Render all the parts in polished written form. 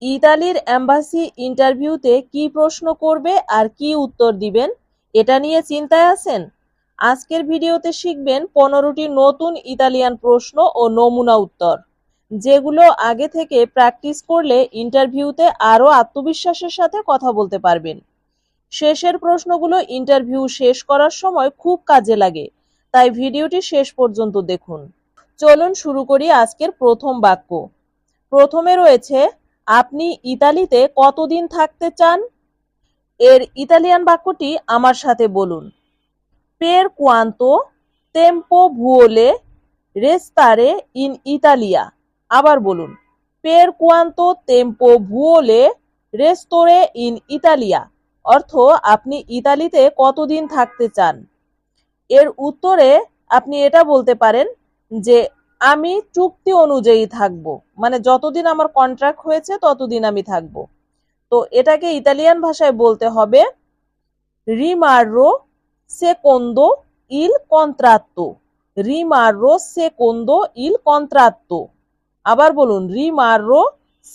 ইতালির এম্বাসি ইন্টারভিউতে কি প্রশ্ন করবে আর কি উত্তর দিবেন, এটা নিয়ে চিন্তায় আছেন? আজকের ভিডিওতে শিখবেন 15টি নতুন ইতালিয়ান প্রশ্ন ও নমুনা উত্তর, যেগুলো আগে থেকে প্র্যাকটিস করলে ইন্টারভিউতে আরও আত্মবিশ্বাসের সাথে কথা বলতে পারবেন। শেষের প্রশ্নগুলো ইন্টারভিউ শেষ করার সময় খুব কাজে লাগে, তাই ভিডিওটি শেষ পর্যন্ত দেখুন। চলুন শুরু করি আজকের প্রথম বাক্য। প্রথমে রয়েছে, আপনি ইতালিতে কতদিন থাকতে চান? এর ইতালিয়ান বাক্যটি আমার সাথে বলুন। Per quanto tempo vuole restare in Italia? আবার বলুন। Per quanto tempo vuole restare in Italia? অর্থ, আপনি ইতালিতে কতদিন থাকতে চান? এর উত্তরে আপনি এটা বলতে পারেন যে আমি চুক্তি অনুযায়ী থাকব, মানে যতদিন আমার কন্ট্রাক্ট হয়েছে ততদিন আমি থাকব। তো এটাকে ইতালিয়ান ভাষায় বলতে হবে রিমাররো সেকোন্দো ইল কন্ট্রাত্তো। রিমাররো সেকোন্দো ইল কন্ট্রাত্তো। আবার বলুন, রিমাররো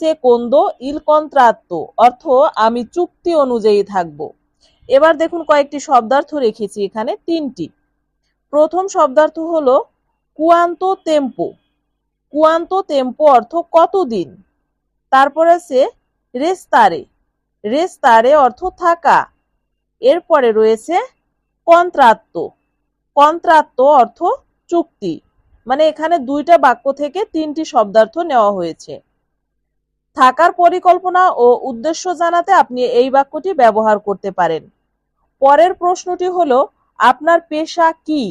সেকোন্দো ইল কন্ট্রাত্তো, অর্থ আমি চুক্তি অনুযায়ী থাকব। এবার দেখুন, কয়েকটি শব্দার্থ রেখেছি এখানে, 3টি। প্রথম শব্দার্থ হলো কুয়ান্তো টেম্পো। কুয়ান্তো টেম্পো অর্থ কতদিন। তারপর আছে রেস্তারে। রেস্তারে অর্থ থাকা। এরপরে রয়েছে কন্ট্রাত্তো। কন্ট্রাত্তো অর্থ চুক্তি। মানে এখানে 2টা বাক্য থেকে 3টি শব্দার্থ নেওয়া হয়েছে। থাকার পরিকল্পনা ও উদ্দেশ্য জানাতে আপনি এই বাক্যটি ব্যবহার করতে পারেন। পরের প্রশ্নটি হলো, আপনার পেশা কি?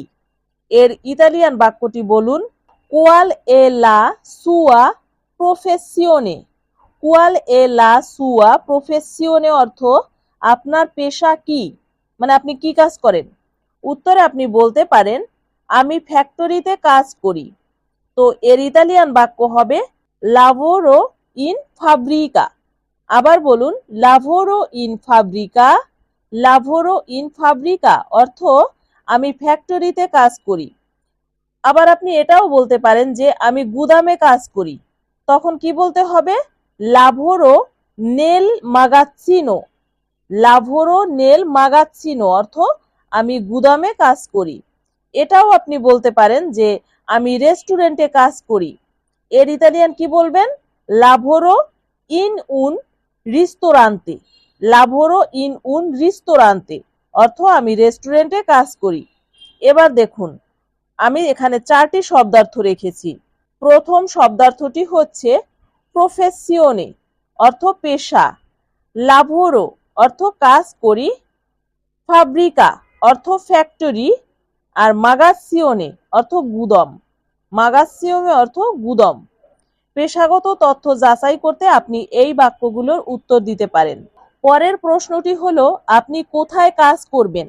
এর ইতালিয়ান বাক্যটি বলুন। কোয়াল এ লা সুয়া প্রফেসিওনে। কোয়াল এ লা সুয়া প্রফেসিওনে অর্থ আপনার পেশা কি, মানে আপনি কি কাজ করেন। উত্তরে আপনি বলতে পারেন আমি ফ্যাক্টরিতে কাজ করি। তো এর ইতালিয়ান বাক্য হবে লাভোরো ইন ফাব্রিকা। আবার বলুন, লাভোরো ইন ফাব্রিকা। লাভোরো ইন ফাব্রিকা অর্থ আমি ফ্যাক্টরিতে কাজ করি। আবার আপনি এটাও বলতে পারেন যে আমি গুদামে কাজ করি। তখন কি বলতে হবে? লাভোরো নেল মাগাচ্চিনো। লাভোরো নেল মাগাচ্চিনো অর্থ আমি গুদামে কাজ করি। এটাও আপনি বলতে পারেন যে আমি রেস্টুরেন্টে কাজ করি। এর ইতালিয়ান কি বলবেন? লাভোরো ইন উন রিস্তোরান্তে। লাভোরো ইন উন রিস্তোরান্তে অর্থ আমি রেস্টুরেন্টে কাজ করি। এবার দেখুন, আমি এখানে 4টি শব্দার্থ রেখেছি। প্রথম শব্দার্থটি হচ্ছে প্রফেসিওনে অর্থ পেশা। লাভোরো অর্থ কাজ করি। ফাব্রিকা অর্থ ফ্যাক্টরি। আর মাগাসিওনে অর্থ গুদাম। মাগাসিওনে অর্থ গুদাম। পেশাগত তথ্য যাচাই করতে আপনি এই বাক্যগুলোর উত্তর দিতে পারেন। পরের প্রশ্নটি হলো, আপনি কোথায় কাজ করবেন?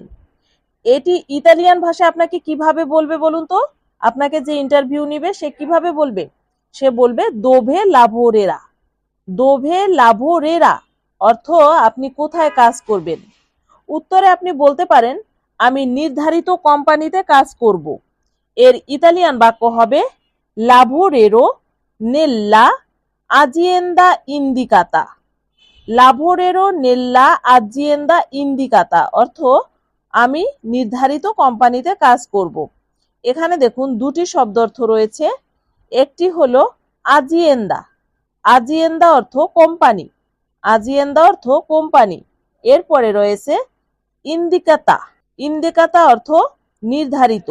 এটি ইতালিয়ান ভাষায় আপনাকে কিভাবে বলবে বলুন তো? আপনাকে যে ইন্টারভিউ নিবে সে কিভাবে বলবে? সে বলবে দোভে লাভোরেরা। দোভে লাভোরেরা অর্থ আপনি কোথায় কাজ করবেন। উত্তরে আপনি বলতে পারেন আমি নির্ধারিত কোম্পানিতে কাজ করব। এর ইতালিয়ান বাক্য হবে লাভোরেরো নেল্লা আজিয়েন্দা ইন্দিকাতা। লাভোরেরো নেল্লা আজিয়েন্দা ইন্দিকাতা অর্থ আমি নির্ধারিত কোম্পানিতে কাজ করব। এখানে দেখুন 2টি শব্দার্থ রয়েছে। একটি হলো আজিয়েন্দা। আজিয়েন্দা অর্থ কোম্পানি। আজিয়েন্দা অর্থ কোম্পানি। এরপরে রয়েছে ইন্দিকাতা। ইন্দিকাতা অর্থ নির্ধারিত।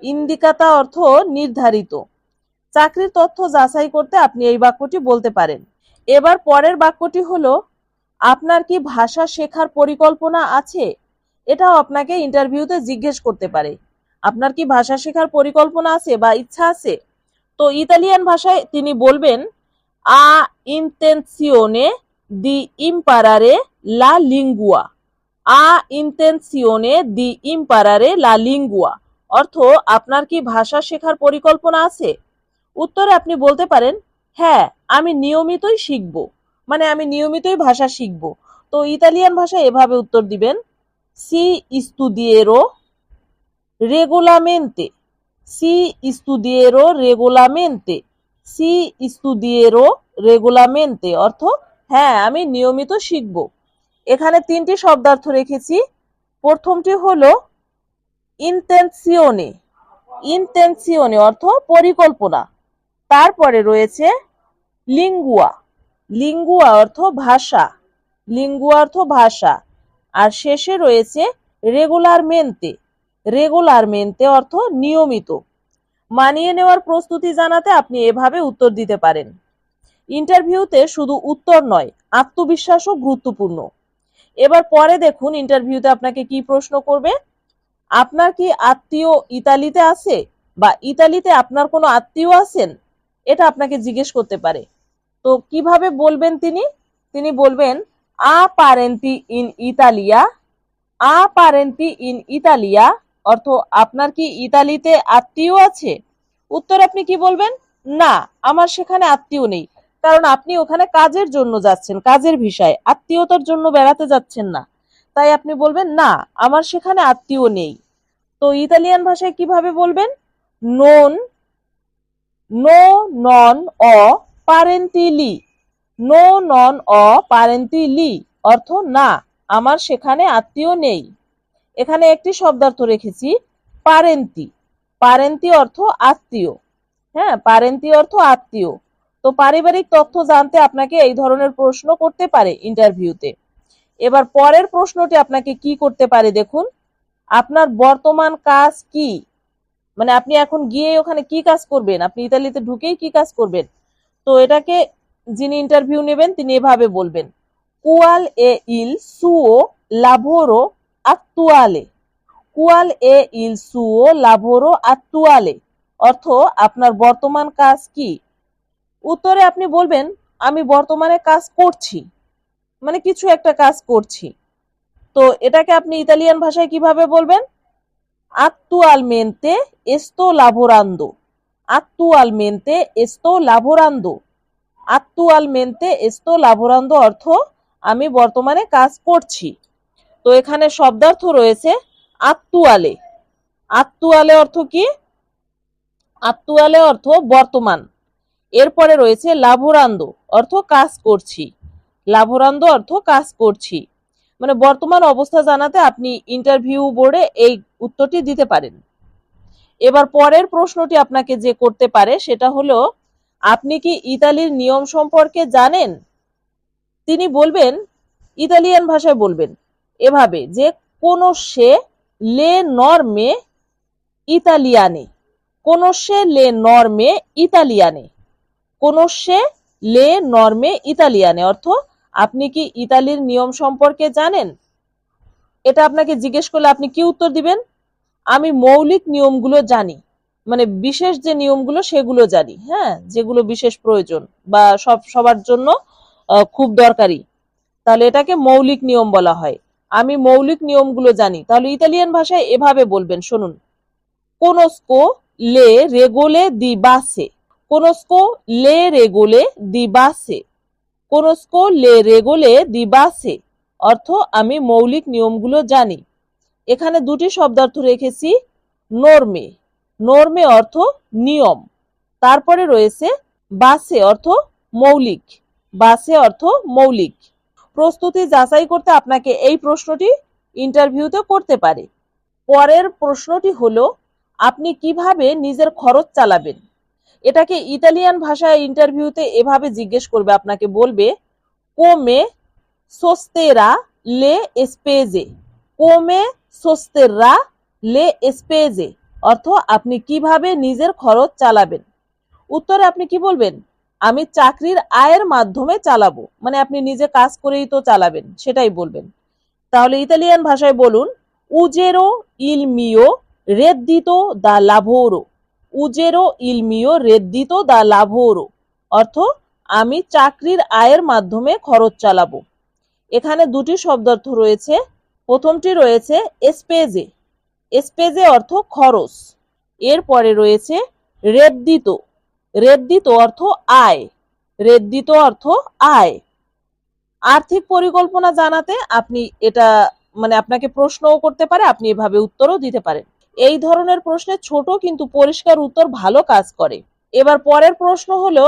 ইন্দিকাতা অর্থ নির্ধারিত। চাকরির তথ্য যাচাই করতে আপনি এই বাক্যটি বলতে পারেন। এবার পরের বাক্যটি হলো, আপনার কি ভাষা শেখার পরিকল্পনা আছে? এটাও আপনাকে ইন্টারভিউতে জিজ্ঞেস করতে পারে। আপনার কি ভাষা শেখার পরিকল্পনা আছে বা ইচ্ছা আছে? তো ইতালিয়ান ভাষায় তিনি বলবেন আ ইন্টেনসিওনে দি ইম্পারারে লা লিঙ্গুয়া। আ ইন্টেনসিওনে দি ইম্পারারে লা লিঙ্গুয়া অর্থ আপনার কি ভাষা শেখার পরিকল্পনা আছে? উত্তরে আপনি বলতে পারেন হ্যাঁ, আমি নিয়মিতই শিখব, মানে আমি নিয়মিতই ভাষা শিখব। তো ইতালিয়ান ভাষায় এভাবে উত্তর দিবেন সি স্টুডিয়েরো রেগোলামেন্তে। সি স্টুডিয়েরো রেগোলামেন্তে। সি স্টুডিয়েরো রেগোলামেন্তে অর্থ হ্যাঁ, আমি নিয়মিত শিখব। এখানে তিনটি শব্দার্থ রেখেছি। প্রথমটি হলো ইনটেনসিওনে। ইনটেনসিওনে অর্থ পরিকল্পনা। তারপরে রয়েছে লিঙ্গুয়া। লিঙ্গুয়া অর্থ ভাষা। লিঙ্গুয়া অর্থ ভাষা। আর শেষে রয়েছে রেগুলারমেন্তে। রেগুলারমেন্তে অর্থ নিয়মিত। মানিয়ে নেওয়ার প্রস্তুতি জানাতে আপনি এভাবে উত্তর দিতে পারেন। ইন্টারভিউতে শুধু উত্তর নয়, আত্মবিশ্বাসও গুরুত্বপূর্ণ। এবার পরে দেখুন ইন্টারভিউতে আপনাকে কি প্রশ্ন করবে। আপনার কি আত্মীয় ইতালিতে আছে, বা ইতালিতে আপনার কোনো আত্মীয় আছেন, এটা আপনাকে জিজ্ঞেস করতে পারে। তো কিভাবে বলবেন তিনি? তিনি বলবেন আ পারেন্তি ইন ইতালিয়া। আ পারেন্তি ইন ইতালিয়া অর্থ আপনার কি ইতালিতে আত্মীয় আছে? উত্তর আপনি কি বলবেন? না, আমার সেখানে আত্মীয় নেই। কারণ আপনি ওখানে কাজের জন্য যাচ্ছেন, কাজের ভিসায়, আত্মীয়তার জন্য বেড়াতে যাচ্ছেন না। তাই আপনি বলবেন না, আমার সেখানে আত্মীয় নেই। তো ইতালিয়ান ভাষায় কিভাবে বলবেন? নন নো নন অ পারেন্তিলি। নো নন অ পারেন্তিলি অর্থ না, আমার সেখানে আত্মীয় নেই। এখানে একটি শব্দার্থ রেখেছি পারেন্তি। পারেন্তি অর্থ আত্মীয়। হ্যাঁ, পারেন্তি অর্থ আত্মীয়। তো পারিবারিক তথ্য জানতে আপনাকে এই ধরনের প্রশ্ন করতে পারে ইন্টারভিউতে। এবার পরের প্রশ্নটি আপনাকে কি করতে পারে দেখুন। আপনার বর্তমান কাজ কি? মানে আপনি এখন গিয়ে ওখানে কি কাজ করবেন, আপনি ইতালিতে ঢুকেই কি কাজ করবেন। তো এটাকে যিনি ইন্টারভিউ নেবেন তিনি এভাবে বলবেন কুয়াল এ ইল সুও লাভোরো আত্তুয়ালে। কুয়াল এ ইল সুও লাভোরো আত্তুয়ালে অর্থ আপনার বর্তমান কাজ কি? উত্তরে আপনি বলবেন আমি বর্তমানে কাজ করছি, মানে কিছু একটা কাজ করছি। তো এটাকে আপনি ইতালিয়ান ভাষায় কিভাবে বলবেন? আত্তুয়ালমেন্তে এস্তো লাভোরান্দো। আত্তুয়ালমেন্তে এস্তো লাভোরান্দো। আত্তুয়ালমেন্তে এস্তো লাভোরান্দো অর্থ আমি বর্তমানে কাজ করছি। তো এখানে শব্দার্থ রয়েছে আত্তুয়ালে। আত্তুয়ালে অর্থ কি? আত্তুয়ালে অর্থ বর্তমান। এরপরে রয়েছে লাভোরান্দো অর্থ কাজ করছি। লাভোরান্দো অর্থ কাজ করছি। মানে বর্তমান অবস্থা জানাতে আপনি ইন্টারভিউ বোর্ডে এই উত্তরটি দিতে পারেন। এবার পরের প্রশ্নটি আপনাকে যে করতে পারে সেটা হলো আপনি কি ইতালির নিয়ম সম্পর্কে জানেন? তিনি বলবেন, ইতালিয়ান ভাষায় বলবেন এভাবে যে কোনোসে লে নরমে ইতালিয়ানে। কোনোসে লে নরমে ইতালিয়ানে। কোনোসে লে নরমে ইতালিয়ানে অর্থ আপনি কি ইতালির নিয়ম সম্পর্কে জানেন? এটা আপনাকে জিজ্ঞেস করলে আপনি কি উত্তর দিবেন? আমি মৌলিক নিয়মগুলো জানি, মানে বিশেষ যে নিয়মগুলো সেগুলো জানি, হ্যাঁ, যেগুলো বিশেষ প্রয়োজন বা সবার জন্য খুব দরকারি, তাহলে এটাকে মৌলিক নিয়ম বলা হয়। আমি মৌলিক নিয়মগুলো জানি। তাহলে ইতালিয়ান ভাষায় এভাবে বলবেন, শুনুন। কোনোস্কো লে রেগোলে দি বাসে। কোনোস্কো লে রেগোলে দি বাসে। কোনোস্কো লে রেগোলে দি বাসে অর্থ আমি মৌলিক নিয়মগুলো জানি। এখানে দুটি শব্দার্থ রেখেছি নর্মে। নর্মে অর্থ নিয়ম। তারপরে রয়েছে বাসে অর্থ মৌলিক। বাসে অর্থ মৌলিক। প্রস্তুতি যাচাই করতে আপনাকে এই প্রশ্নটি ইন্টারভিউতে করতে পারে। পরের প্রশ্নটি হলো আপনি কিভাবে নিজের খরচ চালাবেন। এটাকে ইতালিয়ান ভাষায় ইন্টারভিউতে এভাবে জিজ্ঞেস করবে, আপনাকে বলবে কোমে সোস্তেরা লে স্পেজে। কোমে সোস্তেরা লে স্পেজে অর্থ আপনি কিভাবে নিজের খরচ চালাবেন। উত্তরে আপনি কি বলবেন? আমি চাকরির আয়ের মাধ্যমে চালাবো, মানে আপনি নিজে কাজ করেই তো চালাবেন, সেটাই বলবেন। তাহলে ইতালিয়ান ভাষায় বলুন উজেরো ইল মিও রেদ্দিতো দা লাভোরো। উজেরো ইল মিও রেদ্দিতো দা লাভোরো অর্থ আমি চাকরির আয়ের মাধ্যমে খরচ চালাবো। এখানে দুটি শব্দার্থ রয়েছে। প্রথমটি রয়েছে স্পেজে। স্পেজে অর্থ খরচ। এরপরে রয়েছে রেদ্দিতো। রেদ্দিতো অর্থ আয়। রেদ্দিতো অর্থ আয়। আর্থিক পরিকল্পনা জানাতে আপনি এটা মানে আপনাকে প্রশ্নও করতে পারে, আপনি এভাবে উত্তরও দিতে পারেন। এই ধরনের প্রশ্নে ছোট কিন্তু পরিষ্কার উত্তর ভালো কাজ করে। এবার পরের প্রশ্ন হলো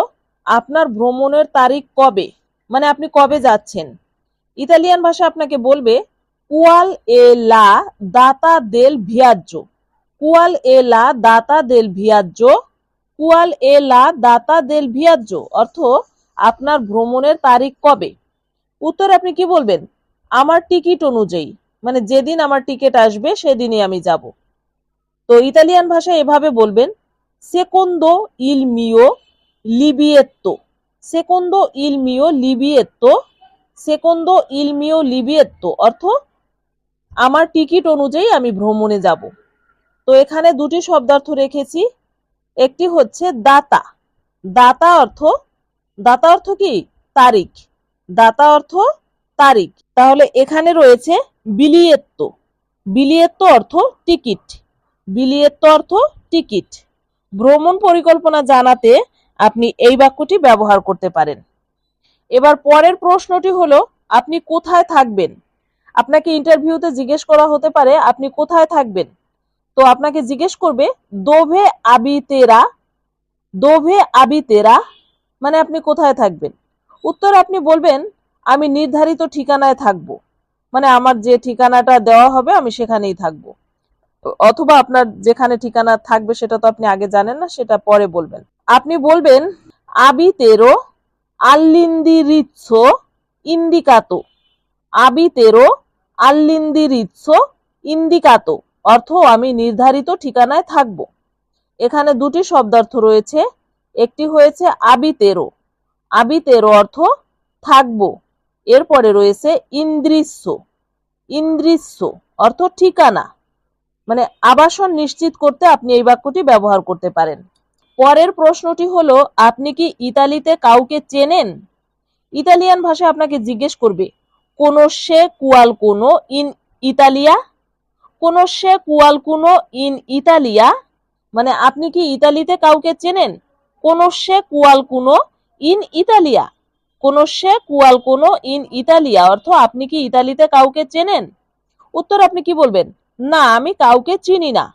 আপনার ভ্রমণের তারিখ কবে। মানে আপনি কবে যাচ্ছেন। ইতালিয়ান ভাষা আপনাকে বলবে কুয়াল এ লা দাতা দেল ভিয়াজ্জো, কুয়াল এ লা দাতা দেল ভিয়াজ্জো, কুয়াল এ লা দাতা দেল ভিয়াজ্জো অর্থ আপনার ভ্রমণের তারিখ কবে। উত্তরে আপনি কি বলবেন, আমার টিকিট অনুযায়ী, মানে যেদিন আমার টিকিট আসবে সেদিনই আমি যাব। তো ইতালিয়ান ভাষায় এভাবে বলবেন সেকোন্দো ইল মিও লিবিয়েত্তো, সেকোন্দো ইল মিও লিবিয়েত্তো, সেকোন্দো ইল মিও লিবিয়েত্তো অর্থ আমার টিকিট অনুযায়ী আমি ভ্রমণে যাব। তো এখানে দুটি শব্দার্থ রেখেছি, একটি হচ্ছে দাতা, দাতা অর্থ, দাতা অর্থ কি তারিখ, দাতা অর্থ তারিখ। তাহলে এখানে রয়েছে বিলিয়েত্তো, বিলিয়েত্তো অর্থ টিকিট, বিলিয়েত্তো অর্থ টিকিট। ভ্রমণ পরিকল্পনা জানাতে আপনি এই বাক্যটি ব্যবহার করতে পারেন। এবার পরের প্রশ্নটি হলো আপনি কোথায় থাকবেন। আপনাকে ইন্টারভিউতে জিজ্ঞেস করা হতে পারে আপনি কোথায় থাকবেন। তো আপনাকে জিজ্ঞেস করবে দোভে আবিতেরা, দোভে আবিতেরা মানে আপনি কোথায় থাকবেন। উত্তর আপনি বলবেন আমি নির্ধারিত ঠিকানায় থাকব, মানে আমার যে ঠিকানাটা দেওয়া হবে আমি সেখানেই থাকব। অথবা আপনার যেখানে ঠিকানা থাকবে সেটা তো আপনি আগে জানেন না, সেটা পরে বলবেন। আপনি বলবেন আবিতেরো all'indirizzo indicato, আবিতেরো all'indirizzo indicato অর্থ আমি নির্ধারিত ঠিকানায় থাকব। এখানে দুটি শব্দার্থ রয়েছে, একটি হয়েছে আবিতেরো, আবিতেরো অর্থ থাকব, এরপরে রয়েছে ইন্দ্রিস্য, ইন্দ্রিস্য অর্থ ঠিকানা, মানে আবাসন নিশ্চিত করতে আপনি এই বাক্যটি ব্যবহার করতে পারেন। পরের প্রশ্নটি হলো আপনি কি ইতালিতে কাউকে চেনেন। ইতালিয়ান ভাষায় আপনাকে জিজ্ঞেস করবে কোনোসে কুয়ালকুনো ইন ইতালিয়া, কোনোসে কুয়ালকুনো ইন ইতালিয়া মানে আপনি কি ইতালিতে কাউকে চেনেন। কোনোসে কুয়ালকুনো ইন ইতালিয়া, কোনোসে কুয়ালকুনো ইন ইতালিয়া অর্থ আপনি কি ইতালিতে কাউকে চেনেন। উত্তর আপনি কি বলবেন, না আমি কাউকে চিনি না।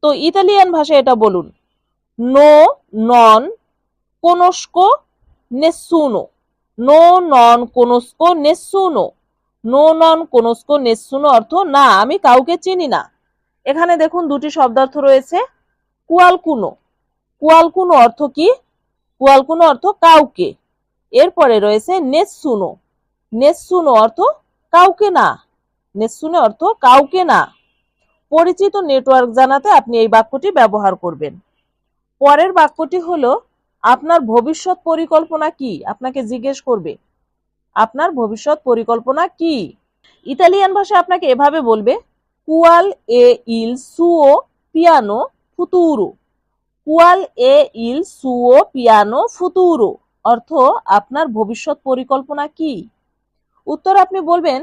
তো ইতালিয়ান ভাষায় এটা বলুন নো নন কোনোস্কো নেসুনো, নো নন কোনোস্কো নেসুনো, নো নন কোনোস্কো নেসুনো অর্থ না আমি কাউকে চিনি না। এখানে দেখুন দুটি শব্দার্থ রয়েছে কুয়ালকুনো, কুয়ালকুনো অর্থ কি, কুয়ালকুনো অর্থ কাউকে, এরপরে রয়েছে নেসুনো, নেসুনো অর্থ কাউকে না, নেসুনো অর্থ কাউকে না। পরিচিত নেটওয়ার্ক জানাতে আপনি এই বাক্যটি ব্যবহার করবেন। পরের বাক্যটি হলো আপনার ভবিষ্যৎ পরিকল্পনা কি, আপনাকে জিজ্ঞেস করবে আপনার ভবিষ্যৎ পরিকল্পনা কি। ইতালিয়ান ভাষায় আপনাকে এভাবে বলবে কুয়াল এ ইল সুও পিয়ানো ফুতুরো, কুয়াল এ ইল সুও পিয়ানো ফুতুরো অর্থ আপনার ভবিষ্যৎ পরিকল্পনা কি। উত্তর আপনি বলবেন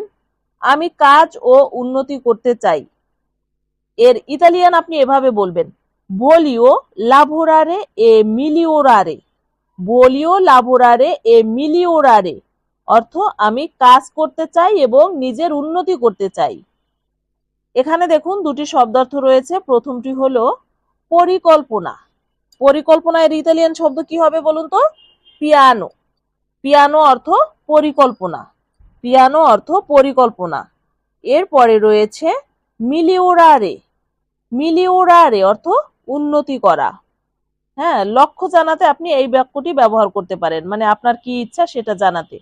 আমি কাজ ও উন্নতি করতে চাই। এর ইতালিয়ান আপনি এভাবে বলবেন ভলিও লাভোরারে এ মিলিওরারে, ভলিও লাভোরারে এ মিলিওরারে অর্থ আমি কাজ করতে চাই এবং নিজের উন্নতি করতে চাই। এখানে দেখুন দুটি শব্দার্থ রয়েছে, প্রথমটি হলো পরিকল্পনা, পরিকল্পনা এর ইতালিয়ান শব্দ কি হবে বলুন তো, পিয়ানো, পিয়ানো অর্থ পরিকল্পনা, পিয়ানো অর্থ পরিকল্পনা। এরপরে রয়েছে মিলিওরারে, মিলিওরারে অর্থ উন্নতি করা। হ্যাঁ, লক্ষ্য জানাতে আপনি এই বাক্যটি ব্যবহার করতে পারেন, মানে আপনার কি ইচ্ছা সেটা জানাতে।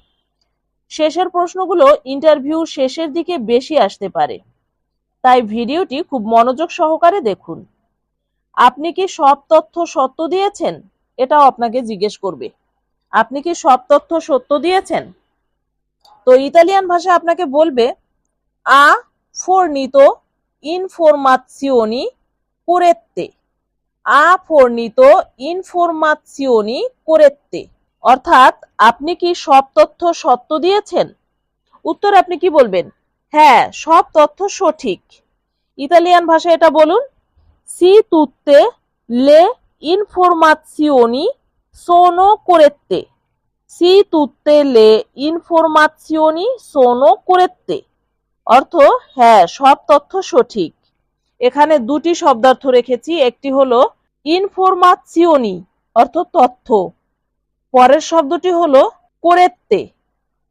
শেষের প্রশ্নগুলো ইন্টারভিউ শেষের দিকে বেশি আসতে পারে, তাই ভিডিওটি খুব মনোযোগ সহকারে দেখুন। আপনি কি সব তথ্য সত্য দিয়েছেন, এটাও আপনাকে জিজ্ঞেস করবে আপনি কি সব তথ্য সত্য দিয়েছেন। তো ইতালিয়ান ভাষা আপনাকে বলবে আ ফোরনিতো ইনফরমাzioni corrette, আ ফোরনিতো ইনফরমাzioni corrette অর্থাৎ আপনি কি সব তথ্য সত্য দিয়েছেন। উত্তর আপনি কি বলবেন, হ্যাঁ সব তথ্য সঠিক। ইতালিয়ান ভাষায় এটা বলুন সি তুত্তে লে ইনফরমাzioni sono corrette, সি তুত্তে লে ইনফরমাzioni sono corrette অর্থ হ্যাঁ সব তথ্য সঠিক। এখানে দুটি শব্দার্থ রেখেছি, একটি হলো ইনফরমাzioni অর্থ তথ্য, পরের শব্দটি হলো corrette,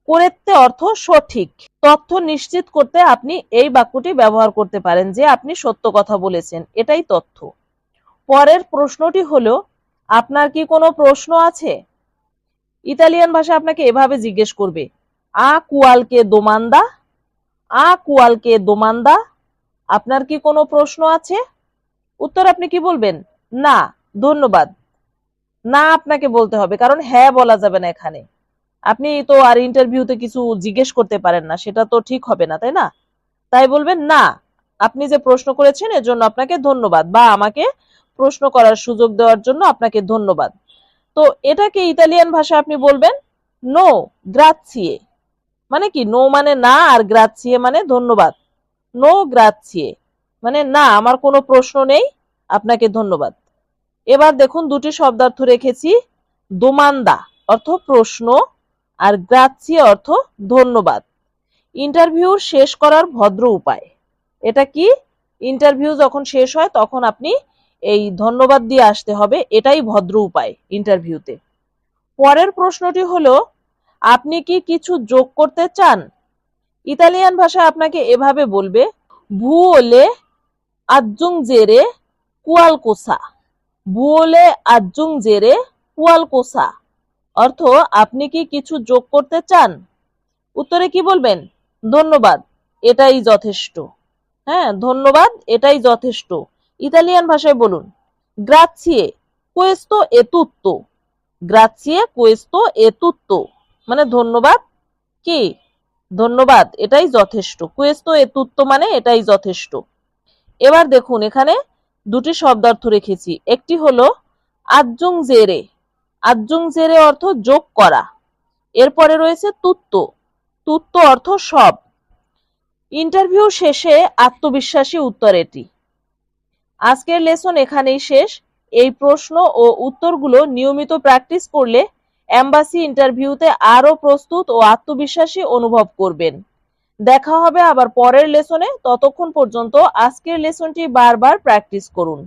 করেতে অর্থ সঠিক। তথ্য নিশ্চিত করতে আপনি এই বাক্যটি ব্যবহার করতে পারেন যে আপনি সত্য কথা বলেছেন, এটাই তথ্য। পরের প্রশ্নটি হলো, আপনার কি কোনো প্রশ্ন আছে? ইতালিয়ান ভাষা আপনাকে এভাবে জিজ্ঞেস করবে, আ কুয়ালকে দোমান্দা, আ কুয়ালকে দোমান্দা, আপনার কি কোনো প্রশ্ন আছে? উত্তর আপনি কি বলবেন? না, ধন্যবাদ। না আপনাকে বলতে হবে, কারণ হ্যাঁ বলা যাবে না এখানে। আপনি তো আর ইন্টারভিউতে কিছু জিজ্ঞেস করতে পারেন না, সেটা তো ঠিক হবে না, তাই না? তাই বলবেন না, আপনি যে প্রশ্ন করেছেন এর জন্য আপনাকে ধন্যবাদ, বা আমাকে প্রশ্ন করার সুযোগ দেওয়ার জন্য আপনাকে ধন্যবাদ। তো এটাকে ইতালিয়ান ভাষায় আপনি বলবেন নো গ্রাচিয়ে। মানে কি? নো মানে না, আর গ্রাচিয়ে মানে ধন্যবাদ। নো গ্রাচিয়ে মানে না, আমার কোনো প্রশ্ন নেই, আপনাকে ধন্যবাদ। এবার দেখুন দুটি শব্দার্থ রেখেছি। দোমান্দা অর্থ প্রশ্ন, আর গ্রাচিয়ে অর্থ ধন্যবাদ। ইন্টারভিউ শেষ করার ভদ্র উপায়। এটা কি? ইন্টারভিউ যখন শেষ হয় তখন আপনি এই ধন্যবাদ দিয়ে আসতে হবে, এটাই ভদ্র উপায় ইন্টারভিউতে। পরের প্রশ্নটি হলো, আপনি কি কিছু যোগ করতে চান? ইতালিয়ান ভাষায় আপনাকে এভাবে বলবে, ভুয়োলে আজ্জুংজেরে কুয়ালকোসা, ভুয়োলে আজ্জুংজেরে কুয়ালকোসা, অর্থ আপনি কি কিছু যোগ করতে চান? উত্তরে কি বলবেন? ধন্যবাদ, এটাই যথেষ্ট। হ্যাঁ, ধন্যবাদ, এটাই যথেষ্ট। ইতালিয়ান ভাষায় বলুন, গ্রাচিয়ে কোয়েস্তো এ তুত্তো, গ্রাচিয়ে কোয়েস্তো এ তুত্তো, মানে ধন্যবাদ কি? ধন্যবাদ, এটাই যথেষ্ট। কোয়েস্তো এ তুত্তো মানে এটাই যথেষ্ট। এবার দেখুন এখানে দুটি শব্দার্থ রেখেছি। একটি হলো আজ্জুংজেরে, আজ্জুংজেরে অর্থ যোগ করা। এরপরে রয়েছে তুত্তো, তুত্তো অর্থ সব। ইন্টারভিউ শেষে আত্মবিশ্বাসী উত্তর এটি। আজকের লেসন এখানেই শেষ। এই প্রশ্ন ও উত্তরগুলো নিয়মিত প্র্যাকটিস করলে এমবাসি ইন্টারভিউতে আরো প্রস্তুত ও আত্মবিশ্বাসী অনুভব করবেন। দেখা হবে আবার পরের লেসনে, ততক্ষণ পর্যন্ত আজকের লেসনটি বারবার প্র্যাকটিস করুন।